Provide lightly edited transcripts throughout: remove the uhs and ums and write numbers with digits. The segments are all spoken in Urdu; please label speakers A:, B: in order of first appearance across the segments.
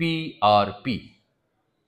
A: PRP,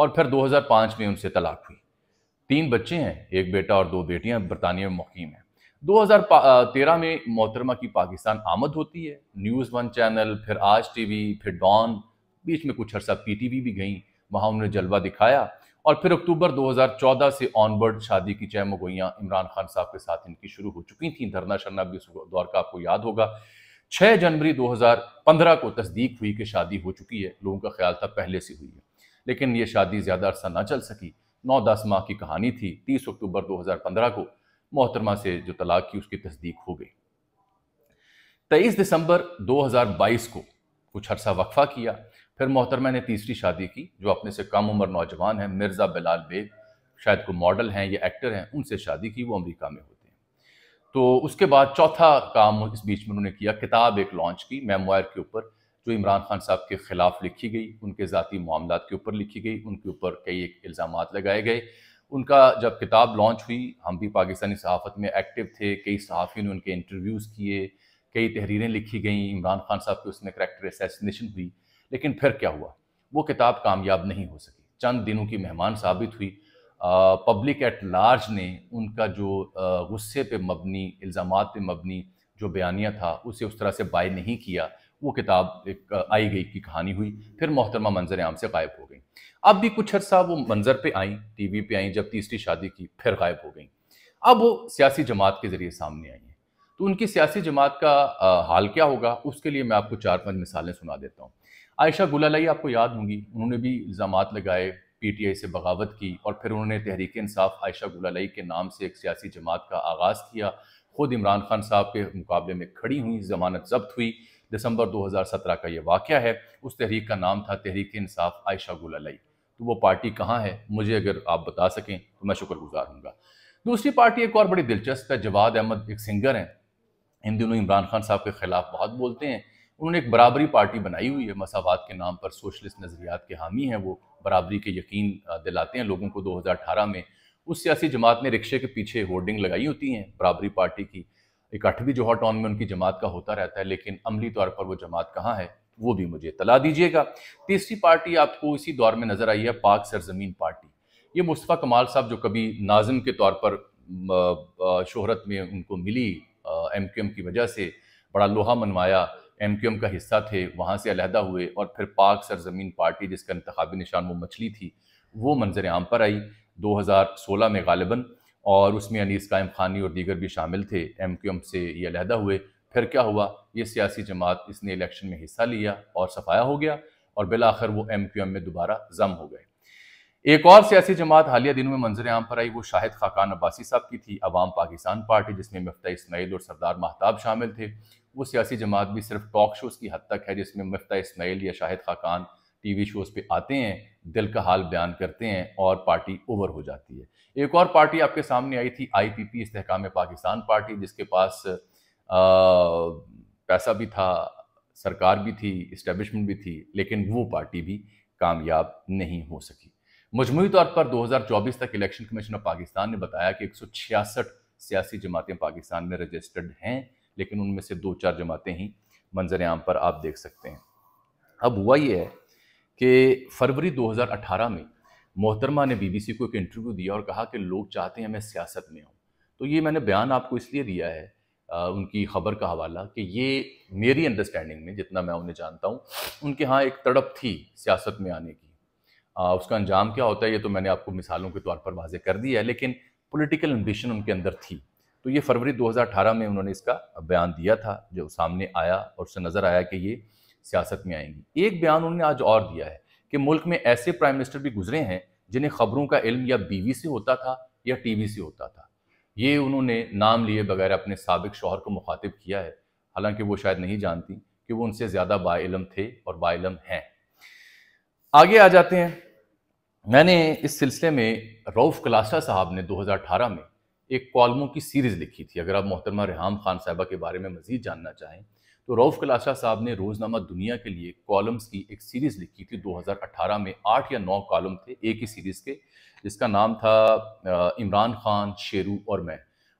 A: اور پھر 2005 میں ان سے طلاق ہوئی. 3 بچے ہیں، ایک بیٹا اور 2 بیٹیاں برطانیہ میں مقیم ہیں. 2013 میں محترمہ کی پاکستان آمد ہوتی ہے. نیوز 1 چینل، پھر آج ٹی وی، پھر ڈان، بیچ میں کچھ عرصہ پی ٹی وی بھی گئیں، وہاں انہوں نے جلوہ دکھایا. اور پھر اکتوبر 2014 سے آن برڈ شادی کی چہ مگوئیاں عمران خان صاحب کے ساتھ ان کی شروع ہو چکی تھیں. دھرنا شرنا بھی اس دور کا آپ کو یاد ہوگا. 6 جنوری 2015 کو تصدیق ہوئی کہ شادی ہو چکی ہے. لوگوں کا خیال تھا پہلے سے ہوئی ہے، لیکن یہ شادی زیادہ عرصہ نہ چل سکی. 9-10 ماہ کی کہانی تھی. 30 اکتوبر 2015 کو محترمہ سے جو طلاق کی اس کی تصدیق ہو گئی. 23 دسمبر 2022 کو کچھ عرصہ وقفہ کیا. پھر محترمہ نے تیسری شادی کی، جو اپنے سے کم عمر نوجوان ہیں، مرزا بلال بیگ، شاید کوئی ماڈل ہیں یا ایکٹر ہیں، ان سے شادی کی. وہ امریکہ میں ہوتے ہیں. تو اس کے بعد چوتھا کام اس بیچ میں انہوں نے کیا، کتاب ایک لانچ کی میموائر کے اوپر، جو عمران خان صاحب کے خلاف لکھی گئی، ان کے ذاتی معاملات کے اوپر لکھی گئی، ان کے اوپر کئی ایک الزامات لگائے گئے. ان کا جب کتاب لانچ ہوئی، ہم بھی پاکستانی صحافت میں ایکٹیو تھے، کئی صحافیوں نے ان کے انٹرویوز کیے، کئی تحریریں لکھی گئیں، عمران خان صاحب کی اس میں کریکٹر اسیسینیشن ہوئی. لیکن پھر کیا ہوا؟ وہ کتاب کامیاب نہیں ہو سکی. چند دنوں کی مہمان ثابت ہوئی. پبلک ایٹ لارج نے ان کا جو غصے پہ مبنی، الزامات پہ مبنی جو بیانیہ تھا، اسے اس طرح سے بائی نہیں کیا. وہ کتاب ایک آئی گئی کی کہانی ہوئی. پھر محترمہ منظر عام سے غائب ہو گئیں. اب بھی کچھ عرصہ وہ منظر پہ آئیں، ٹی وی پہ آئیں. جب تیسری شادی کی پھر غائب ہو گئیں. اب وہ سیاسی جماعت کے ذریعے سامنے آئی ہیں. تو ان کی سیاسی جماعت کا حال کیا ہوگا، اس کے لیے میں آپ کو 4-5 مثالیں سنا دیتا ہوں. عائشہ گل علیہ آپ کو یاد ہوں گی، انہوں نے بھی الزامات لگائے، پی ٹی آئی سے بغاوت کی، اور پھر انہوں نے تحریک انصاف عائشہ گل علیہ کے نام سے ایک سیاسی جماعت کا آغاز کیا. خود عمران خان صاحب کے مقابلے میں کھڑی ہوئی، ضمانت ضبط ہوئی. دسمبر 2017 کا یہ واقعہ ہے. اس تحریک کا نام تھا تحریک انصاف عائشہ گل علیہ. تو وہ پارٹی کہاں ہے؟ مجھے اگر آپ بتا سکیں تو میں شکر گزار ہوں گا. دوسری پارٹی ایک اور بڑی دلچسپ ہے. جواد احمد ایک سنگر ہیں، ان دنوں عمران خان صاحب کے خلاف بہت بولتے ہیں. انہوں نے ایک برابری پارٹی بنائی ہوئی ہے، مساوات کے نام پر سوشلسٹ نظریات کے حامی ہیں. وہ برابری کے یقین دلاتے ہیں لوگوں کو. 2018 میں اس سیاسی جماعت نے رکشے کے پیچھے ہورڈنگ لگائی ہوتی ہیں برابری پارٹی کی. اکٹھ بھی جوہر ٹاؤن میں ان کی جماعت کا ہوتا رہتا ہے، لیکن عملی طور پر وہ جماعت کہاں ہے وہ بھی مجھے اطلاع دیجیے گا. تیسری پارٹی آپ کو اسی دور میں نظر آئی ہے، پاک سرزمین پارٹی. یہ مصطفیٰ کمال صاحب جو کبھی ناظم کے طور پر شہرت میں ان کو ملی ایم کیو ایم کی وجہ سے، بڑا لوہا منوایا، ایم کیو ایم کا حصہ تھے، وہاں سے علیحدہ ہوئے، اور پھر پاک سرزمین پارٹی جس کا انتخابی نشان وہ مچھلی تھی، وہ منظر عام پر آئی 2016 میں غالباً. اور اس میں انیس قائم خانی اور دیگر بھی شامل تھے. ایم کیو ایم سے یہ علیحدہ ہوئے. پھر کیا ہوا؟ یہ سیاسی جماعت اس نے الیکشن میں حصہ لیا اور صفایا ہو گیا، اور بالآخر وہ ایم کیو ایم میں دوبارہ ضم ہو گئے. ایک اور سیاسی جماعت حالیہ دنوں میں منظر عام پر آئی، وہ شاہد خاقان عباسی صاحب کی تھی، عوام پاکستان پارٹی، جس میں مفتاح اسماعیل اور سردار مہتاب شامل تھے. وہ سیاسی جماعت بھی صرف ٹاک شوز کی حد تک ہے، جس میں مفتاح اسماعیل یا Shahid Khaqan T V shows پہ آتے ہیں، دل کا حال بیان کرتے ہیں، اور پارٹی اوور ہو جاتی ہے. ایک اور پارٹی آپ کے سامنے آئی تھی، آئی پی پی، استحکام پاکستان پارٹی، جس کے پاس پیسہ بھی تھا، سرکار بھی تھی، اسٹیبلشمنٹ بھی تھی، لیکن وہ پارٹی بھی کامیاب نہیں ہو سکی. مجموعی طور پر 2024 تک الیکشن کمیشن آف پاکستان نے بتایا کہ 166 سیاسی جماعتیں پاکستان میں رجسٹرڈ ہیں، لیکن ان میں سے 2-4 جماعتیں ہی منظر عام پر آپ دیکھ سکتے ہیں. اب ہوا یہ ہے کہ فروری 2018 میں محترمہ نے بی بی سی کو ایک انٹرویو دیا اور کہا کہ لوگ چاہتے ہیں میں سیاست میں ہوں. تو یہ میں نے بیان آپ کو اس لیے دیا ہے، ان کی خبر کا حوالہ، کہ یہ میری انڈرسٹینڈنگ میں جتنا میں انہیں جانتا ہوں، ان کے ہاں ایک تڑپ تھی سیاست میں آنے کی. اس کا انجام کیا ہوتا ہے یہ تو میں نے آپ کو مثالوں کے طور پر واضح کر دیا ہے، لیکن پولیٹیکل امبیشن ان کے اندر تھی. تو یہ فروری 2018 میں انہوں نے اس کا بیان دیا تھا، جو سامنے آیا اور اس سے نظر آیا کہ یہ سیاست میں آئیں گی. ایک بیان انہوں نے آج اور دیا ہے کہ ملک میں ایسے پرائم منسٹر بھی گزرے ہیں جنہیں خبروں کا علم یا بیوی سے ہوتا تھا یا ٹی وی سے ہوتا تھا. یہ انہوں نے نام لیے بغیر اپنے سابق شوہر کو مخاطب کیا ہے، حالانکہ وہ شاید نہیں جانتی کہ وہ ان سے زیادہ با علم تھے اور با علم ہیں. آگے آ جاتے ہیں. میں نے اس سلسلے میں رؤف کلاشہ صاحب نے 2018 میں ایک کالموں کی سیریز لکھی تھی. اگر آپ محترمہ ریحام خان صاحبہ کے بارے میں مزید جاننا چاہیں تو رؤف کلاشہ صاحب نے روزنامہ دنیا کے لیے کالمز کی ایک سیریز لکھی تھی 2018 میں. 8 یا 9 کالم تھے ایک ہی سیریز کے، جس کا نام تھا عمران خان، شیرو اور میں.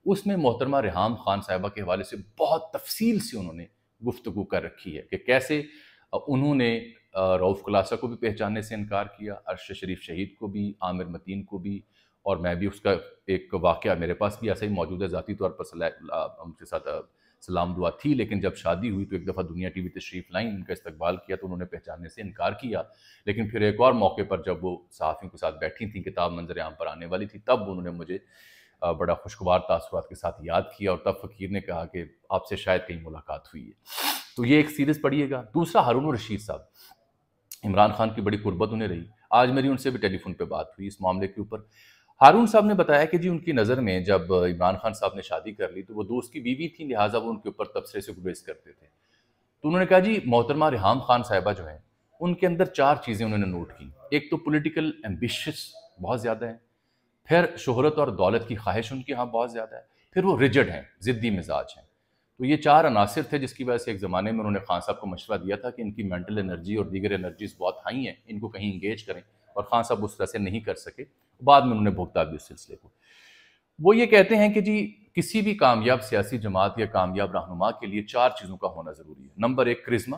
A: اس میں محترمہ ریحام خان صاحبہ کے حوالے سے بہت تفصیل سے انہوں نے گفتگو کر رکھی ہے کہ کیسے انہوں نے رؤف کلاسہ کو بھی پہچاننے سے انکار کیا، ارشد شریف شہید کو بھی، عامر متین کو بھی، اور میں بھی اس کا ایک واقعہ میرے پاس بھی ایسا ہی موجود ہے، ذاتی طور پر ان کے ساتھ سلام دعا تھی، لیکن جب شادی ہوئی تو ایک دفعہ دنیا ٹی وی تشریف لائیں، ان کا استقبال کیا تو انہوں نے پہچاننے سے انکار کیا، لیکن پھر ایک اور موقع پر جب وہ صحافیوں کے ساتھ بیٹھی تھیں، کتاب منظر عام پر آنے والی تھی، تب انہوں نے مجھے بڑا خوشگوار تاثرات کے ساتھ یاد کیا، اور تب فقیر نے کہا کہ آپ سے شاید کہیں ملاقات ہوئی ہے۔ تو یہ ایک سیریز پڑھیے گا۔ دوسرا ہارون الرشید صاحب، عمران خان کی بڑی قربت انہیں رہی، آج میری ان سے بھی ٹیلی فون پہ بات ہوئی اس معاملے کے اوپر۔ ہارون صاحب نے بتایا کہ جی ان کی نظر میں جب عمران خان صاحب نے شادی کر لی تو وہ دوست کی بیوی تھی، لہٰذا وہ ان کے اوپر تبصرے سے گریز کرتے تھے۔ تو انہوں نے کہا جی محترمہ ریحام خان صاحبہ جو ہیں ان کے اندر 4 چیزیں انہوں نے نوٹ کی۔ ایک تو پولیٹیکل ایمبیشس بہت زیادہ ہے، پھر شہرت اور دولت کی خواہش ان کے ہاں بہت زیادہ ہے، پھر وہ ریجڈ ہیں، ضدی مزاج ہیں۔ تو یہ 4 عناصر تھے جس کی وجہ سے ایک زمانے میں انہوں نے خان صاحب کو مشورہ دیا تھا کہ ان کی مینٹل انرجی اور دیگر انرجیز بہت ہائی ہیں، ان کو کہیں انگیج کریں، اور خان صاحب اس طرح سے نہیں کر سکے، بعد میں انہوں نے بھگتا بھی اس سلسلے کو۔ وہ یہ کہتے ہیں کہ جی کسی بھی کامیاب سیاسی جماعت یا کامیاب رہنما کے لیے 4 چیزوں کا ہونا ضروری ہے۔ Number 1 charisma,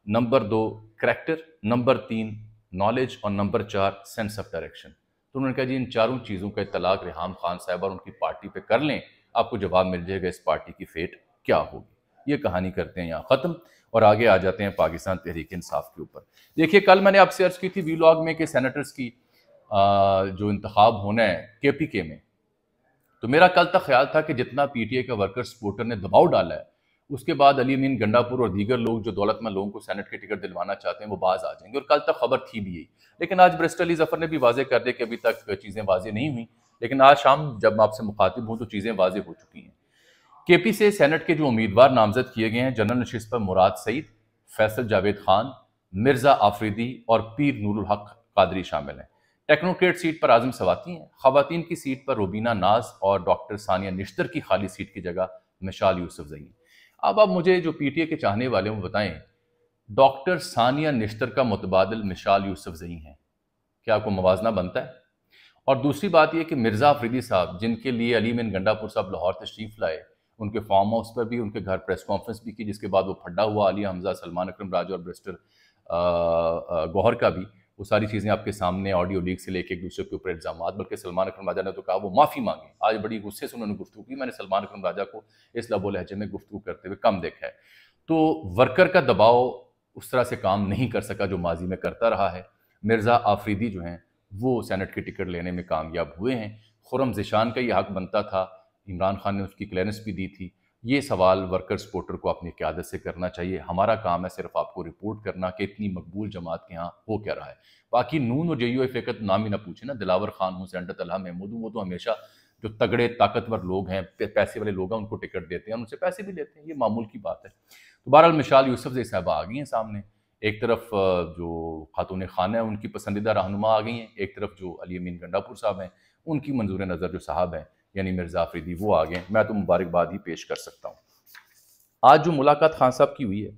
A: number 2 character, number 3 knowledge, اور نمبر 4 سینس آف ڈائریکشن۔ تو انہوں نے کہا جی ان 4 چیزوں کا اطلاق ریحام خان صاحب اور ان کی پارٹی پہ کر لیں، آپ کو جواب مل جائے گا اس پارٹی کی فیٹ کیا ہوگی۔ یہ کہانی کرتے ہیں یہاں ختم، اور آگے آ جاتے ہیں پاکستان تحریک انصاف کے اوپر۔ دیکھیے کل میں نے آپ سے عرض کی تھی ویلاگ میں کہ سینیٹرز کی جو انتخاب ہونا ہے کے پی کے میں، تو میرا کل تک خیال تھا کہ جتنا پی ٹی اے کا ورکر سپورٹر نے دباؤ ڈالا ہے، اس کے بعد علی امین گنڈا پور اور دیگر لوگ جو دولت مند لوگوں کو سینٹ کے ٹکٹ دلوانا چاہتے ہیں وہ باز آ جائیں گے، اور کل تک خبر تھی بھی یہی۔ لیکن آج برسٹر علی ظفر نے بھی واضح کر دیا کہ ابھی تک چیزیں واضح نہیں ہوئیں، لیکن آج شام جب میں آپ سے مخاطب ہوں تو چیزیں واضح ہو چکی ہیں۔ کے پی سے سینٹ کے جو امیدوار نامزد کیے گئے ہیں، جنرل نشست پر مراد سعید، فیصل جاوید خان، مرزا آفریدی اور پیر نور الحق قادری شامل ہیں۔ ٹیکنوکریٹ سیٹ پر اعظم سواتی ہیں، خواتین کی سیٹ پر روبینہ ناز اور ڈاکٹر ثانیہ نشتر کی خالی سیٹ کی جگہ مشال یوسف زئی ہیں۔ اب مجھے جو پی ٹی اے کے چاہنے والے ہوں بتائیں، ڈاکٹر ثانیہ نشتر کا متبادل مشال یوسف زئی ہیں، کیا آپ کو موازنہ بنتا ہے؟ اور دوسری بات یہ کہ مرزا آفریدی صاحب جن کے لیے علی امین گنڈا پور صاحب لاہور تشریف لائے، ان کے فارم ہاؤس پر بھی، ان کے گھر پریس کانفرنس بھی کی، جس کے بعد وہ پھڈا ہوا عالیہ حمزہ، سلمان اکرم راجہ اور برسٹر گوہر کا بھی، وہ ساری چیزیں آپ کے سامنے آڈیو لیک سے لے کے ایک دوسرے کے اوپر الزامات، بلکہ سلمان اکرم راجہ نے تو کہا وہ معافی مانگیں۔ آج بڑی غصے سے انہوں نے گفتگو کی، میں نے سلمان اکرم راجہ کو اس لب و لہجے میں گفتگو کرتے ہوئے کم دیکھا ہے۔ تو ورکر کا دباؤ اس طرح سے کام نہیں کر سکا جو ماضی میں کرتا رہا ہے۔ مرزا آفریدی جو ہیں وہ سینٹ کی ٹکٹ لینے میں کامیاب ہوئے ہیں۔ خرم ذیشان کا یہ حق بنتا تھا، عمران خان نے اس کی کلیئرنس بھی دی تھی۔ یہ سوال ورکر سپورٹر کو اپنی قیادت سے کرنا چاہیے، ہمارا کام ہے صرف آپ کو رپورٹ کرنا کہ اتنی مقبول جماعت کے ہاں ہو کیا رہا ہے۔ باقی نون اور جے یو ایف کا نام ہی نہ پوچھیں نا، دلاور خان ہوں، سینٹر طلحہ محمود ہوں، وہ تو ہمیشہ جو تگڑے طاقتور لوگ ہیں، پیسے والے لوگ ہیں، ان کو ٹکٹ دیتے ہیں، ان سے پیسے بھی لیتے ہیں، یہ معمول کی بات ہے۔ تو بہرحال مشال یوسف زئی صاحبہ آ گئی ہیں سامنے، ایک طرف جو خاتون خانہ ہیں ان کی پسندیدہ رہنما آ گئی ہیں، ایک طرف جو علی امین گنڈا پور صاحب ہیں ان کی منظور نظر جو صاحب ہیں یعنی مرزا آفریدی وہ آ گئے ہیں۔ میں تو مبارکباد ہی پیش کر سکتا ہوں۔ آج جو ملاقات خان صاحب کی ہوئی ہے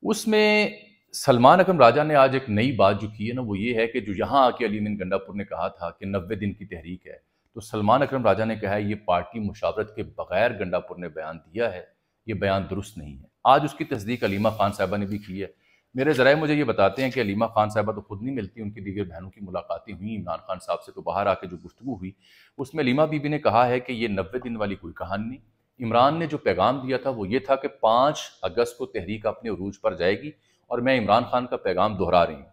A: اس میں سلمان اکرم راجہ نے آج ایک نئی بات جو کی ہے نا، وہ یہ ہے کہ جو یہاں آ کے علی امین گنڈا پور نے کہا تھا کہ 90 دن کی تحریک ہے، تو سلمان اکرم راجہ نے کہا ہے یہ پارٹی مشاورت کے بغیر گنڈا پور نے بیان دیا ہے، یہ بیان درست نہیں ہے۔ آج اس کی تصدیق علیمہ خان صاحبہ نے بھی کی ہے۔ میرے ذرائع مجھے یہ بتاتے ہیں کہ علیمہ خان صاحبہ تو خود نہیں ملتی، ان کی دیگر بہنوں کی ملاقاتیں ہوئیں عمران خان صاحب سے، تو باہر آ کے جو گفتگو ہوئی اس میں علیمہ بی بی نے کہا ہے کہ یہ 90 دن والی کوئی کہانی نہیں۔ عمران نے جو پیغام دیا تھا وہ یہ تھا کہ 5 اگست کو تحریک اپنے عروج پر جائے گی، اور میں عمران خان کا پیغام دہرا رہی ہوں۔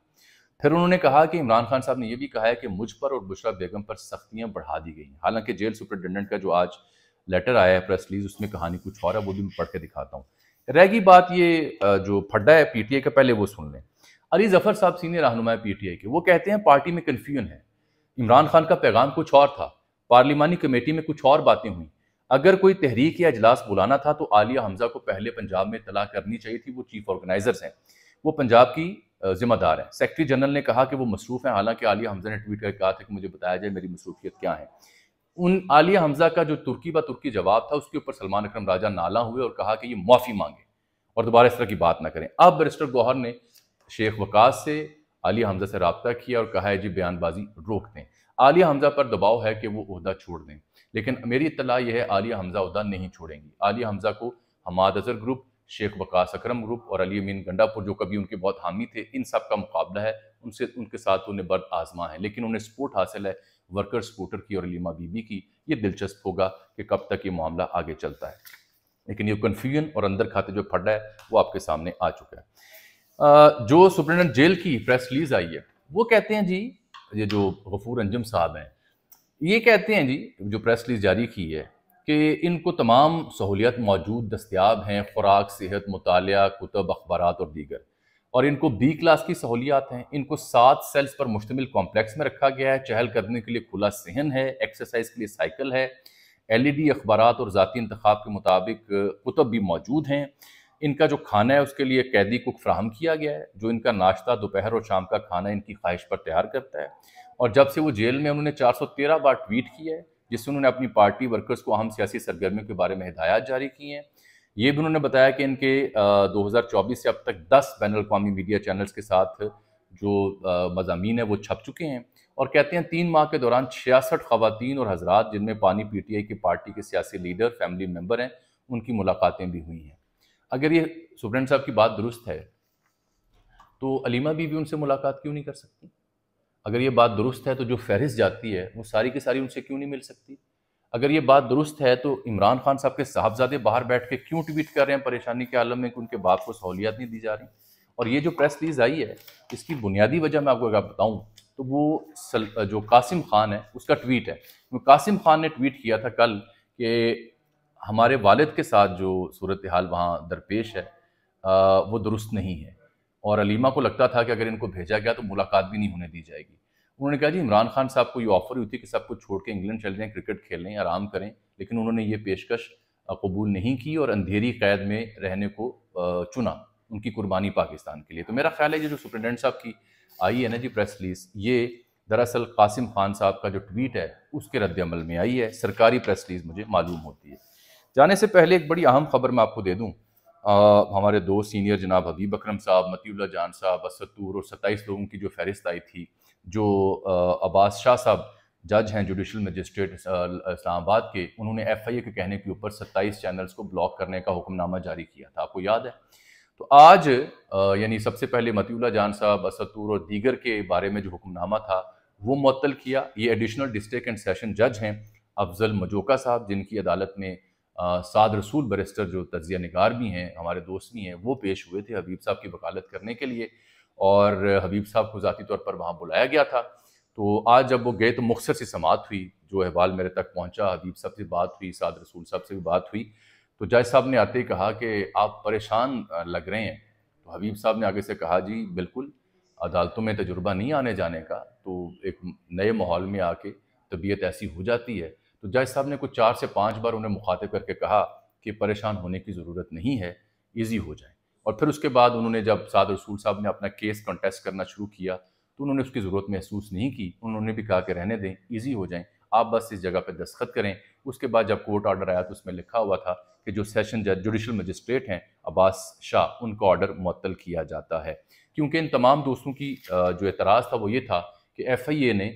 A: پھر انہوں نے کہا کہ عمران خان صاحب نے یہ بھی کہا ہے کہ مجھ پر اور بشرا بیگم پر سختیاں بڑھا دی گئی ہیں۔ حالانکہ جیل سپرنٹینڈنٹ کا جو آج لیٹر آیا ہے پریس ریلیز، اس میں کہانی کچھ اور ہے، وہ بھی میں پڑھ کے دکھاتا ہوں۔ رہ گئی بات یہ جو پھڈا ہے پی ٹی اے کا، پہلے وہ سن لیں۔ علی ظفر صاحب سینئر رہنما پی ٹی اے کے، وہ کہتے ہیں پارٹی میں کنفیوژن ہے، عمران خان کا پیغام کچھ اور تھا، پارلیمانی کمیٹی میں کچھ اور باتیں ہوئیں، اگر کوئی تحریک یا اجلاس بلانا تھا تو عالیہ حمزہ کو پہلے پنجاب میں اطلاع کرنی چاہیے تھی، وہ چیف آرگنائزرز ہیں، وہ پنجاب کی ذمہ دار ہیں۔ سیکرٹری جنرل نے کہا کہ وہ مصروف ہیں، حالانکہ عالیہ حمزہ نے ٹویٹ کر کہا تھا کہ مجھے بتایا جائے میری مصروفیت کیا ہے۔ ان عالیہ حمزہ کا جو ترکی با ترکی جواب تھا اس کے اوپر سلمان اکرم راجہ نالاں ہوئے اور کہا کہ یہ معافی مانگے اور دوبارہ اس طرح کی بات نہ کریں۔ اب برسٹر گوہر نے شیخ وقاص سے عالیہ حمزہ سے رابطہ کیا اور کہا ہے جی بیان بازی روک دیں۔ عالیہ حمزہ پر دباؤ ہے کہ وہ عہدہ چھوڑ دیں، لیکن میری اطلاع یہ ہے عالیہ حمزہ عہدہ نہیں چھوڑیں گی۔ عالیہ حمزہ کو حماد اظہر گروپ، شیخ وقاص اکرم گروپ اور علی امین گنڈاپور جو کبھی ان کے بہت حامی تھے، ان سب کا مقابلہ ہے، ان کے ساتھ انہیں برد آزما ہے، لیکن انہیں سپورٹ حاصل ہے ورکر سپورٹر کی اور علیمہ بی بی کی۔ یہ دلچسپ ہوگا کہ کب تک یہ معاملہ آگے چلتا ہے، لیکن یہ کنفیوژن اور اندر کھاتے جو پھڑ رہا ہے وہ آپ کے سامنے آ چکا ہے۔ جو سپرنٹینڈنٹ جیل کی پریس ریلیز آئی ہے وہ کہتے ہیں جی، یہ جو غفور انجم صاحب ہیں یہ کہتے ہیں جی، جو پریس ریلیز جاری کی ہے، کہ ان کو تمام سہولیات موجود دستیاب ہیں، خوراک، صحت، مطالعہ، کتب، اخبارات اور دیگر، اور ان کو بی کلاس کی سہولیات ہیں۔ ان کو 7 سیلز پر مشتمل کمپلیکس میں رکھا گیا ہے، چہل قدمی کے لیے کھلا صحن ہے، ایکسرسائز کے لیے سائیکل ہے، LED اخبارات اور ذاتی انتخاب کے مطابق کتب بھی موجود ہیں۔ ان کا جو کھانا ہے اس کے لیے قیدی کوک فراہم کیا گیا ہے، جو ان کا ناشتہ، دوپہر اور شام کا کھانا ان کی خواہش پر تیار کرتا ہے۔ اور جب سے وہ جیل میں، انہوں نے 413 بار ٹویٹ کیا ہے، جس سے انہوں نے اپنی پارٹی ورکرز کو اہم سیاسی سرگرمیوں کے بارے میں ہدایات جاری کی ہیں۔ یہ بھی انہوں نے بتایا کہ ان کے 2024 سے اب تک 10 بین الاقوامی میڈیا چینلز کے ساتھ جو مضامین ہیں وہ چھپ چکے ہیں، اور کہتے ہیں 3 ماہ کے دوران 66 خواتین اور حضرات، جن میں پانی PTI کی پارٹی کے سیاسی لیڈر، فیملی ممبر ہیں، ان کی ملاقاتیں بھی ہوئی ہیں۔ اگر یہ سپرنٹینڈنٹ صاحب کی بات درست ہے تو علیمہ بی بی ان سے ملاقات کیوں نہیں کر سکتی؟ اگر یہ بات درست ہے تو جو فہرست جاتی ہے وہ ساری کی ساری ان سے کیوں نہیں مل سکتی؟ اگر یہ بات درست ہے تو عمران خان صاحب کے صاحبزادے باہر بیٹھ کے کیوں ٹویٹ کر رہے ہیں پریشانی کے عالم میں کہ ان کے باپ کو سہولیات نہیں دی جا رہی؟ اور یہ جو پریس ریلیز آئی ہے اس کی بنیادی وجہ میں آپ کو اگر بتاؤں تو وہ جو قاسم خان ہے اس کا ٹویٹ ہے۔ قاسم خان نے ٹویٹ کیا تھا کل کہ ہمارے والد کے ساتھ جو صورتحال وہاں درپیش ہے وہ درست نہیں ہے، اور علیمہ کو لگتا تھا کہ اگر ان کو بھیجا گیا تو ملاقات بھی نہیں ہونے دی جائے گی۔ انہوں نے کہا جی عمران خان صاحب کو یہ آفر ہوئی تھی کہ سب کچھ چھوڑ کے انگلینڈ چل جائیں، کرکٹ کھیلیں، آرام کریں، لیکن انہوں نے یہ پیشکش قبول نہیں کی اور اندھیری قید میں رہنے کو چنا، ان کی قربانی پاکستان کے لیے۔ تو میرا خیال ہے یہ جو سپرنٹینڈنٹ صاحب کی آئی ہے نا جی پریس ریلیز، یہ دراصل قاسم خان صاحب کا جو ٹویٹ ہے اس کے رد عمل میں آئی ہے، سرکاری پریس ریلیز مجھے معلوم ہوتی ہے۔ جانے سے پہلے ایک بڑی اہم خبر میں آپ کو دے دوں، ہمارے 2 سینئر جناب حبیب اکرم صاحب، مطیع اللہ جان صاحب، اسد طور اور 27 لوگوں کی جو فہرست آئی تھی، جو عباس شاہ صاحب جج ہیں جوڈیشل مجسٹریٹ اسلام آباد کے، انہوں نے FIA کے کہنے کے اوپر 27 چینلز کو بلاک کرنے کا حکم نامہ جاری کیا تھا، آپ کو یاد ہے؟ تو آج یعنی سب سے پہلے مطیع اللہ جان صاحب، اسد طور اور دیگر کے بارے میں جو حکم نامہ تھا وہ معطل کیا۔ یہ ایڈیشنل ڈسٹرکٹ اینڈ سیشن جج ہیں افضل مجوکا صاحب، جن کی عدالت میں سعد رسول بیرسٹر جو تجزیہ نگار بھی ہیں، ہمارے دوست بھی ہیں، وہ پیش ہوئے تھے حبیب صاحب کی وکالت کرنے کے لیے، اور حبیب صاحب کو ذاتی طور پر وہاں بلایا گیا تھا۔ تو آج جب وہ گئے تو مختصر سی سماعت ہوئی، جو احوال میرے تک پہنچا، حبیب صاحب سے بات ہوئی، سعد رسول صاحب سے بھی بات ہوئی، تو جج صاحب نے آتے ہی کہا کہ آپ پریشان لگ رہے ہیں۔ تو حبیب صاحب نے آگے سے کہا جی بالکل، عدالتوں میں تجربہ نہیں آنے جانے کا، تو ایک نئے ماحول میں آ کے طبیعت ایسی ہو جاتی ہے۔ تو جج صاحب نے کچھ 4 سے 5 بار انہیں مخاطب کر کے کہا کہ پریشان ہونے کی ضرورت نہیں ہے، ایزی ہو جائیں۔ اور پھر اس کے بعد انہوں نے جب سعد رسول صاحب نے اپنا کیس کنٹیسٹ کرنا شروع کیا تو انہوں نے اس کی ضرورت محسوس نہیں کی، انہوں نے بھی کہا کہ رہنے دیں، ایزی ہو جائیں، آپ بس اس جگہ پہ دستخط کریں۔ اس کے بعد جب کورٹ آرڈر آیا تو اس میں لکھا ہوا تھا کہ جو سیشن جج جوڈیشل مجسٹریٹ ہیں عباس شاہ، ان کا آرڈر معطل کیا جاتا ہے، کیونکہ ان تمام دوستوں کی جو اعتراض تھا وہ یہ تھا کہ FIA نے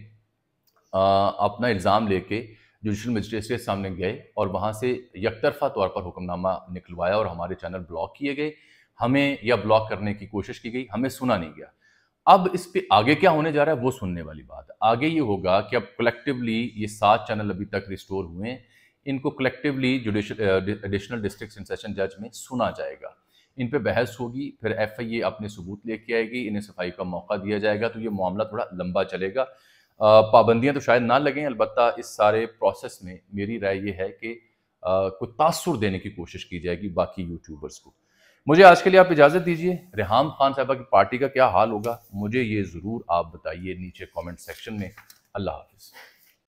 A: اپنا الزام لے کے جوڈیشل مجسٹریٹ کے سامنے گئے اور وہاں سے یک طرفہ طور پر حکم نامہ نکلوایا اور ہمارے چینل بلاک کیے گئے، ہمیں یا بلاک کرنے کی کوشش کی گئی، ہمیں سنا نہیں گیا۔ اب اس پہ آگے کیا ہونے جا رہا ہے وہ سننے والی بات ہے۔ آگے یہ ہوگا کہ اب کلیکٹیولی یہ 7 چینل ابھی تک ریسٹور ہوئے ہیں، ان کو collectively additional district and session جج میں سنا جائے گا، ان پہ بحث ہوگی، پھر FIA اپنے ثبوت لے کے آئے گی، انہیں صفائی کا موقع دیا جائے گا، تو یہ معاملہ تھوڑا لمبا چلے گا۔ پابندیاں تو شاید نہ لگیں، البتہ اس سارے پروسیس میں میری رائے یہ ہے کہ کوئی تاثر دینے کی کوشش کی جائے گی باقی یوٹیوبرز کو۔ مجھے آج کے لیے آپ اجازت دیجئے۔ ریحام خان صاحبہ کی پارٹی کا کیا حال ہوگا مجھے یہ ضرور آپ بتائیے نیچے کامنٹ سیکشن میں۔ اللہ حافظ۔